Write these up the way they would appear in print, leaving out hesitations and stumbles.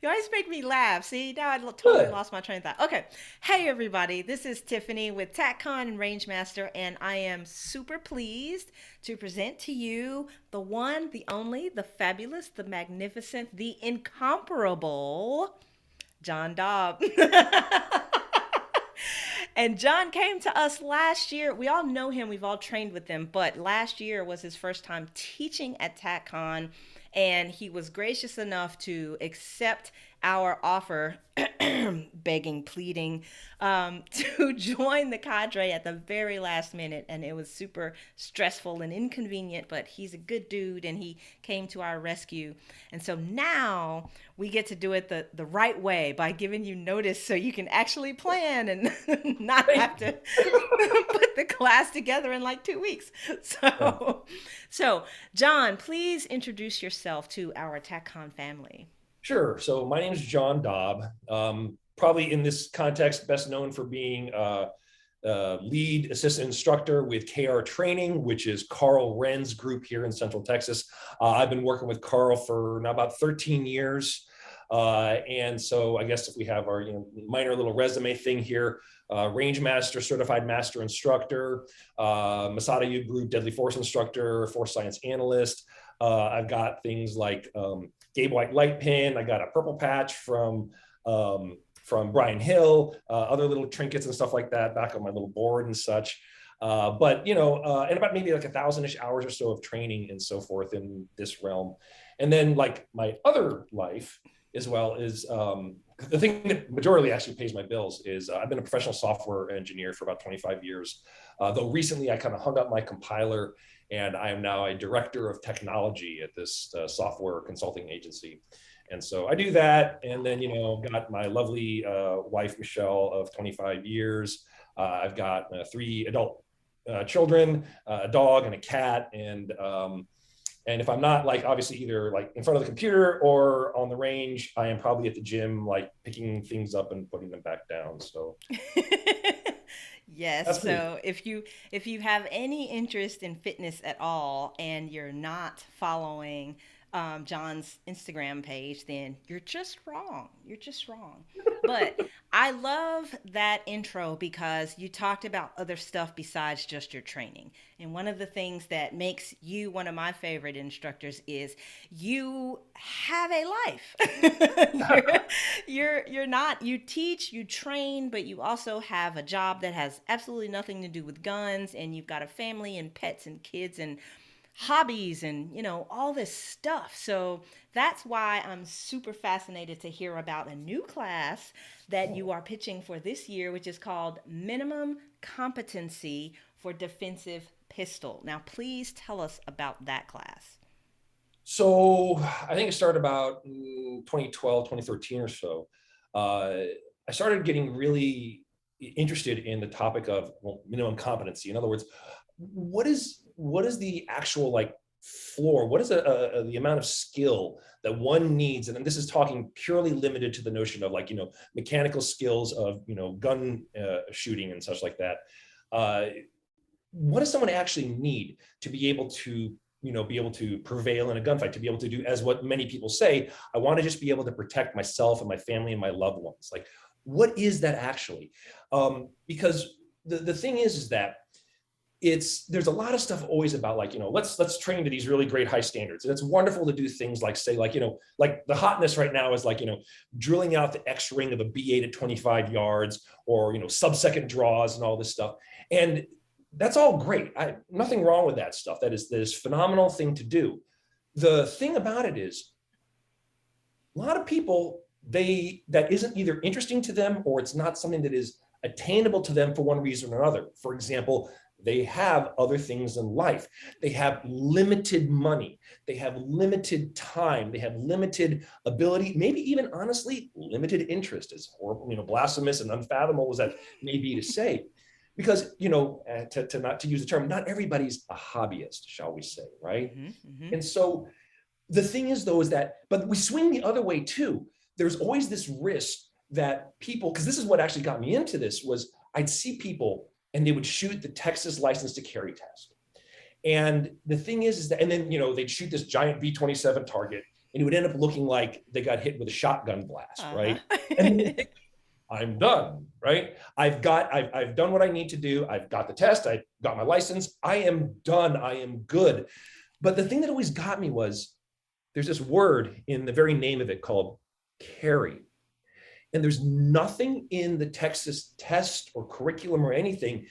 You always make me laugh. See, now I totally Good. lost my train of thought. Okay. Hey, everybody. This is Tiffany with TacCon and Rangemaster, and I am super pleased to present to you the one, the only, the fabulous, the magnificent, the incomparable John Daub. And John came to us last year. We all know him, we've all trained with him, but last year was his first time teaching at TacCon, and he was gracious enough to accept our offer, begging, pleading, to join the cadre at the very last minute. And it was super stressful and inconvenient, but he's a good dude and he came to our rescue. And so now we get to do it the right way by giving you notice so you can actually plan and not Thank have you. to put the class together in like 2 weeks. Yeah. So John, please introduce yourself to our TechCon family. Sure. So my name is John Daub. Probably in this context, best known for being lead assistant instructor with KR Training, which is Carl Wren's group here in Central Texas. I've been working with Carl for now about 13 years. And so I guess if we have our minor little resume thing here, range master, certified master instructor, Masada U group, deadly force instructor, force science analyst. I've got things like Gabe White light pin. I got a purple patch from Brian Hill, other little trinkets and stuff like that back on my little board and such. And about maybe like 1,000-ish hours or so of training and so forth in this realm. And then like my other life as well is the thing that majorly actually pays my bills is I've been a professional software engineer for about 25 years. Though recently I kind of hung up my compiler and I am now a director of technology at this software consulting agency. And so I do that. And then, got my lovely wife, Michelle, of 25 years. I've got 3 adult children, a dog and a cat. And if I'm not like obviously either like in front of the computer or on the range, I am probably at the gym, like picking things up and putting them back down. So Yes, that's me. so if you have any interest in fitness at all and you're not following John's Instagram page, then you're just wrong. You're just wrong. But I love that intro because you talked about other stuff besides just your training. And one of the things that makes you one of my favorite instructors is you have a life. You're not, you teach, you train, but you also have a job that has absolutely nothing to do with guns, and you've got a family and pets and kids and hobbies and all this stuff. So that's why I'm super fascinated to hear about a new class that you are pitching for this year, which is called Minimum Competency for Defensive Pistol. Now please tell us about that class. So I think it started about 2012, 2013 or so. I started getting really interested in the topic of minimum competency. In other words, what is the actual like floor? What is the amount of skill that one needs? And then this is talking purely limited to the notion of like mechanical skills of gun shooting and such like that. Uh, what does someone actually need to be able to be able to prevail in a gunfight, to be able to do as what many people say, I want to just be able to protect myself and my family and my loved ones. Like, what is that actually? Because the thing is that there's a lot of stuff always about like let's train to these really great high standards, and it's wonderful to do things like say like like the hotness right now is like drilling out the X ring of a B8 at 25 yards, or sub-second draws and all this stuff, and that's all great. Nothing wrong with that stuff. That is phenomenal thing to do. The thing about it is a lot of people, that isn't either interesting to them or it's not something that is attainable to them for one reason or another. For example, they have other things in life. They have limited money. They have limited time. They have limited ability, maybe even honestly, limited interest, as horrible, blasphemous and unfathomable as that may be to say. Because, to not to use the term, not everybody's a hobbyist, shall we say, right? Mm-hmm, mm-hmm. And so the thing is, though, is that, but we swing the other way too. There's always this risk that people, because this is what actually got me into this, was I'd see people and they would shoot the Texas license to carry test. And the thing is that, and then, they'd shoot this giant V-27 target and it would end up looking like they got hit with a shotgun blast, Uh-huh. right? And then I'm done, right? I've done what I need to do. I've got the test. I got my license. I am done. I am good. But the thing that always got me was there's this word in the very name of it called carry. And there's nothing in the Texas test or curriculum or anything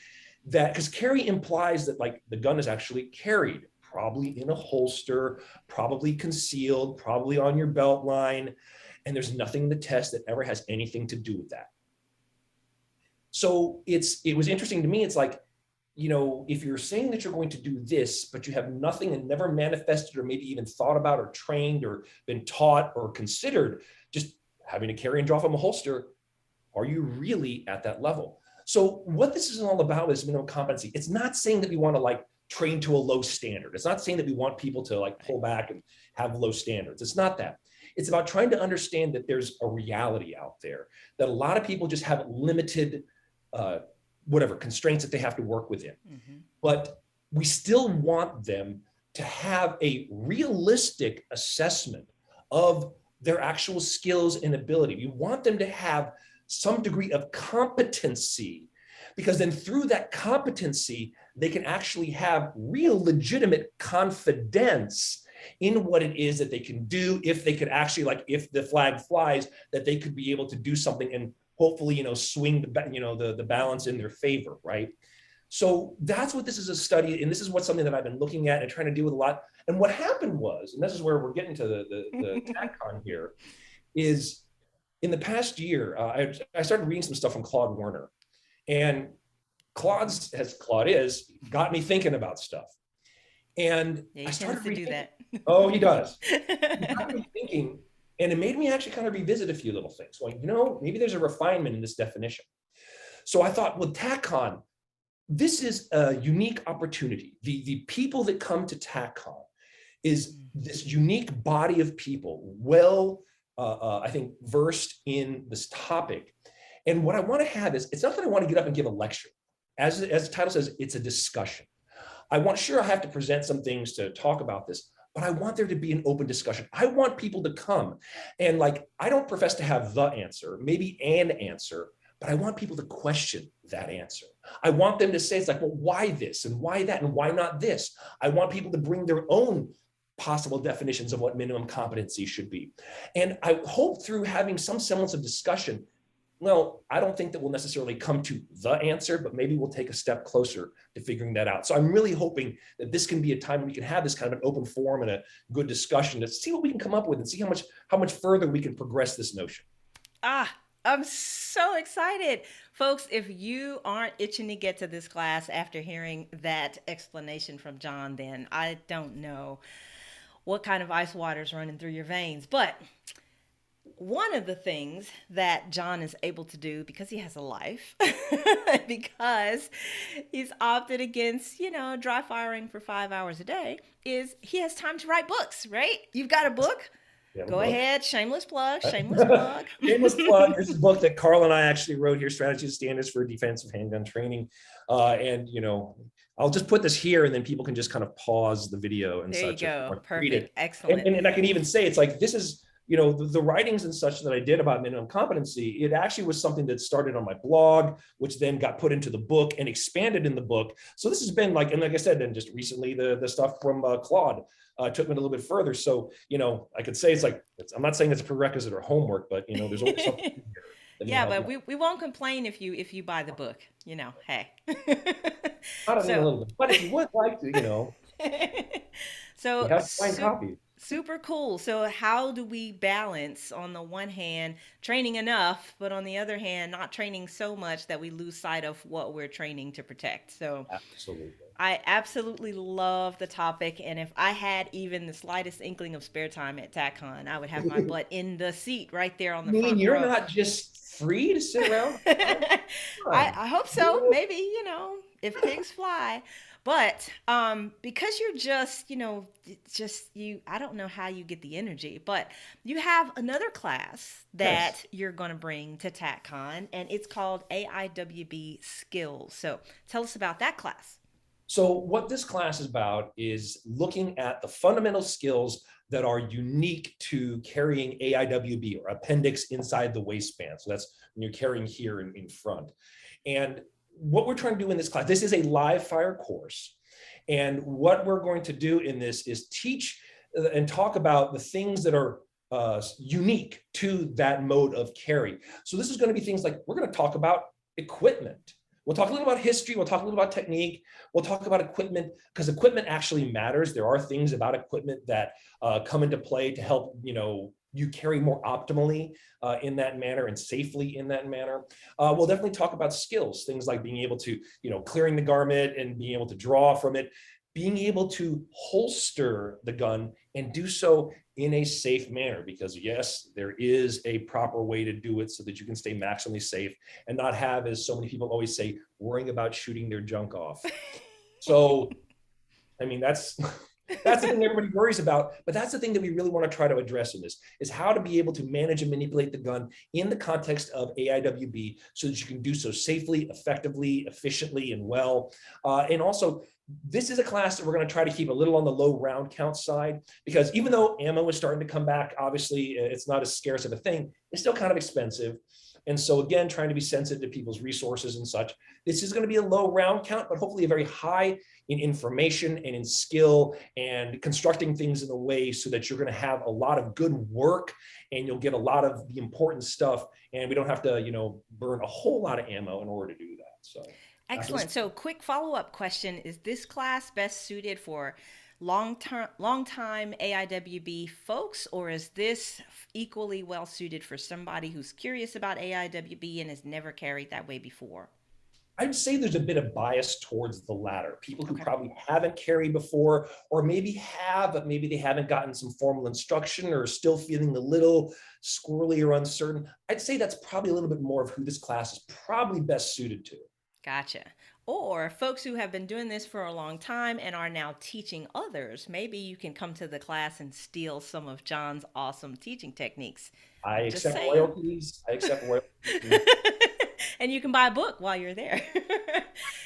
that, because carry implies that like the gun is actually carried, probably in a holster, probably concealed, probably on your belt line. And there's nothing in the test that ever has anything to do with that. So it was interesting to me. It's like, if you're saying that you're going to do this, but you have nothing and never manifested or maybe even thought about or trained or been taught or considered just having to carry and draw from a holster, are you really at that level? So what this is all about is minimum competency. It's not saying that we want to like train to a low standard. It's not saying that we want people to like pull back and have low standards. It's not that. It's about trying to understand that there's a reality out there, that a lot of people just have limited whatever constraints that they have to work within. Mm-hmm. But we still want them to have a realistic assessment of their actual skills and ability. We want them to have some degree of competency, because then through that competency, they can actually have real legitimate confidence in what it is that they can do. If they could actually, like, if the flag flies, that they could be able to do something and hopefully, swing the balance in their favor, right? So that's what this is a study, and this is what's something that I've been looking at and trying to deal with a lot. And what happened was, and this is where we're getting to the TacCon here, is in the past year, I started reading some stuff from Claude Werner, and Claude is got me thinking about stuff. And yeah, I started reading. Do that. Oh, he does. He got me thinking. And it made me actually kind of revisit a few little things. Like, maybe there's a refinement in this definition. So I thought, well, TacCon, this is a unique opportunity. The people that come to TacCon is this unique body of people, I think, versed in this topic. And what I want to have is, it's not that I want to get up and give a lecture. As the title says, it's a discussion. I have to present some things to talk about this, but I want there to be an open discussion. I want people to come and, like, I don't profess to have the answer, maybe an answer, but I want people to question that answer. I want them to say, it's like, well, why this and why that and why not this? I want people to bring their own possible definitions of what minimum competency should be. And I hope through having some semblance of discussion, well, I don't think that we'll necessarily come to the answer, but maybe we'll take a step closer to figuring that out. So I'm really hoping that this can be a time we can have this kind of an open forum and a good discussion to see what we can come up with and see how much further we can progress this notion. I'm so excited. Folks, if you aren't itching to get to this class after hearing that explanation from John, then I don't know what kind of ice water is running through your veins. But one of the things that John is able to do, because he has a life, because he's opted against, dry firing for 5 hours a day, is he has time to write books, right? You've got a book? Go ahead. Shameless plug. Shameless plug. Shameless plug. This is a book that Carl and I actually wrote here, Strategies and Standards for Defensive Handgun Training. And, I'll just put this here and then people can just kind of pause the video and there such. There you go. Perfect. Read it. Excellent. And I can even say, it's like, this is, the writings and such that I did about minimum competency, it actually was something that started on my blog, which then got put into the book and expanded in the book. So this has been like, and like I said, then just recently the stuff from Claude took me a little bit further. So, I could say I'm not saying it's a prerequisite or homework, but there's always something here. Yeah, but we won't complain if you buy the book, hey. Not a little bit, but if you would like to, so you have to find copies. Super cool. So how do we balance, on the one hand, training enough, but on the other hand, not training so much that we lose sight of what we're training to protect? So absolutely. I absolutely love the topic. And if I had even the slightest inkling of spare time at TacCon, I would have my butt in the seat right there on the front row. You're not just free to sit around? I hope so. Maybe, if pigs fly. But because you're just you, I don't know how you get the energy, but you have another class that you're going to bring to TacCon, and it's called AIWB Skills. So tell us about that class. So what this class is about is looking at the fundamental skills that are unique to carrying AIWB, or appendix inside the waistband. So that's when you're carrying here in front. And what we're trying to do in this class, this is a live fire course. And what we're going to do in this is teach and talk about the things that are unique to that mode of carry. So this is going to be things like, we're going to talk about equipment. We'll talk a little about history. We'll talk a little about technique. We'll talk about equipment, because equipment actually matters. There are things about equipment that come into play to help, you carry more optimally in that manner and safely in that manner. We'll definitely talk about skills, things like being able to, clearing the garment and being able to draw from it, being able to holster the gun and do so in a safe manner, because yes, there is a proper way to do it so that you can stay maximally safe and not have, as so many people always say, worrying about shooting their junk off. So, I mean, that's the thing everybody worries about, but that's the thing that we really want to try to address in this, is how to be able to manage and manipulate the gun in the context of AIWB so that you can do so safely, effectively, efficiently, and well. And also, this is a class that we're going to try to keep a little on the low round count side, because even though ammo is starting to come back, obviously it's not as scarce of a thing, it's still kind of expensive. And so again, trying to be sensitive to people's resources and such. This is going to be a low round count, but hopefully a very high in information and in skill and constructing things in a way so that you're going to have a lot of good work and you'll get a lot of the important stuff. And we don't have to, burn a whole lot of ammo in order to do that. So Excellent. So, quick follow up question: is this class best suited for long time AIWB folks, or is this equally well suited for somebody who's curious about AIWB and has never carried that way before? I'd say there's a bit of bias towards the latter. People who Okay. probably haven't carried before, or maybe have, but maybe they haven't gotten some formal instruction or still feeling a little squirrely or uncertain. I'd say that's probably a little bit more of who this class is probably best suited to. Gotcha. Or folks who have been doing this for a long time and are now teaching others. Maybe you can come to the class and steal some of John's awesome teaching techniques. I Just accept saying. royalties. I accept royalties. And you can buy a book while you're there.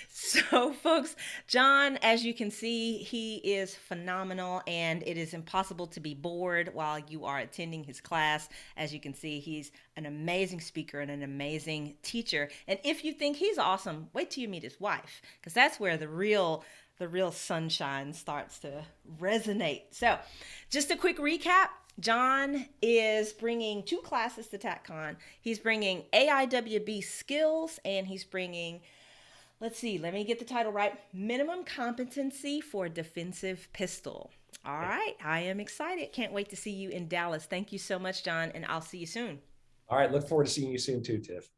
So, folks, John, as you can see, he is phenomenal, and it is impossible to be bored while you are attending his class. As you can see, he's an amazing speaker and an amazing teacher. And if you think he's awesome, wait till you meet his wife, because that's where the real sunshine starts to resonate. So, just a quick recap. John is bringing two classes to TacCon. He's bringing AIWB skills, and he's bringing, let's see, let me get the title right, Minimum Competency for Defensive Pistol. All right, I am excited. Can't wait to see you in Dallas. Thank you so much, John, and I'll see you soon. All right. Look forward to seeing you soon too, Tiff.